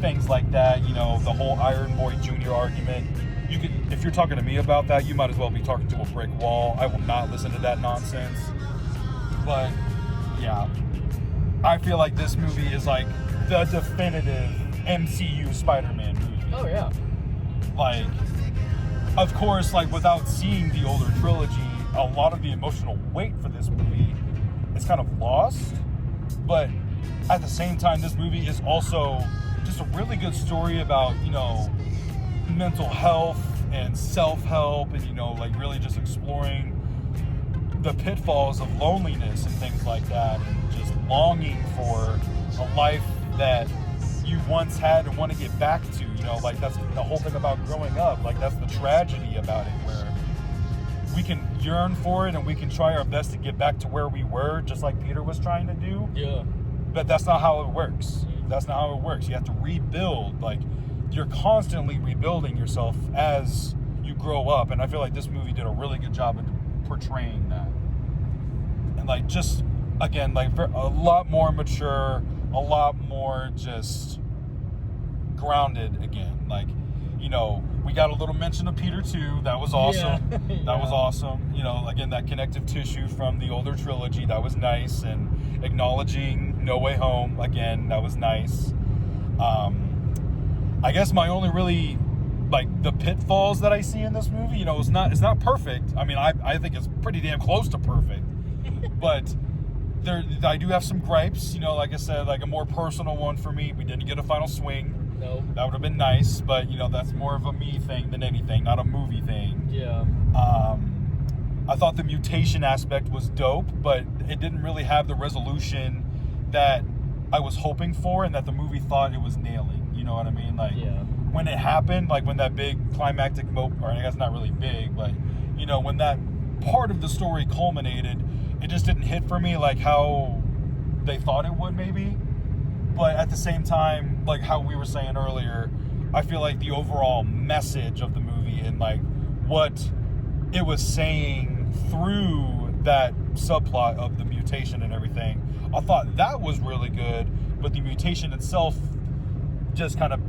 things like that, you know, the whole Iron Boy Jr. argument. You could, if you're talking to me about that, you might as well be talking to a brick wall. I will not listen to that nonsense. But yeah, I feel like this movie is like the definitive MCU Spider-Man movie. Oh yeah. Like, of course, like without seeing the older trilogy, a lot of the emotional weight for this movie is kind of lost. But at the same time, this movie is also just a really good story about, you know, mental health and self-help, and, you know, like really just exploring the pitfalls of loneliness and things like that, and just longing for a life that you once had and want to get back to. You know, like that's the whole thing about growing up. Like that's the tragedy about it, where we can yearn for it and we can try our best to get back to where we were, just like Peter was trying to do. Yeah. But that's not how it works. That's not how it works. You have to rebuild. Like, you're constantly rebuilding yourself as you grow up. And I feel like this movie did a really good job of portraying that. And like, just, again, like a lot more mature, a lot more just grounded again. Like, you know, we got a little mention of Peter too. That was awesome. Yeah. Yeah. That was awesome. You know, again, that connective tissue from the older trilogy, that was nice. And acknowledging No Way Home, again, that was nice. I guess my only really, like, the pitfalls that I see in this movie, you know, it's not perfect. I mean, I think it's pretty damn close to perfect. But I do have some gripes, you know, like I said, like a more personal one for me. We didn't get a final swing. No. That would have been nice, but, you know, that's more of a me thing than anything, not a movie thing. Yeah. I thought the mutation aspect was dope, but it didn't really have the resolution that I was hoping for and that the movie thought it was nailing. You know what I mean? Like, Yeah. when it happened, like when that big climactic or I guess not really big, but, you know, when that part of the story culminated, it just didn't hit for me like how they thought it would, maybe. But at the same time, like how we were saying earlier, I feel like the overall message of the movie and like what it was saying through that subplot of the mutation and everything, I thought that was really good, but the mutation itself just kind of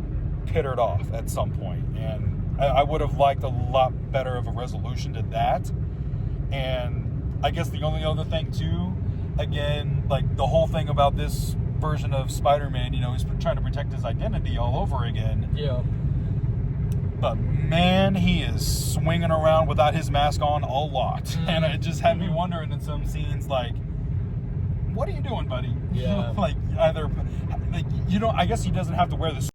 pittered off at some point, and I would have liked a lot better of a resolution to that. And I guess the only other thing too, again, like the whole thing about this version of Spider-Man, you know, he's trying to protect his identity all over again. Yeah. But man, he is swinging around without his mask on a lot. And it just had me wondering in some scenes, like, what are you doing, buddy? Yeah. Like, either, like, you know, I guess he doesn't have to wear the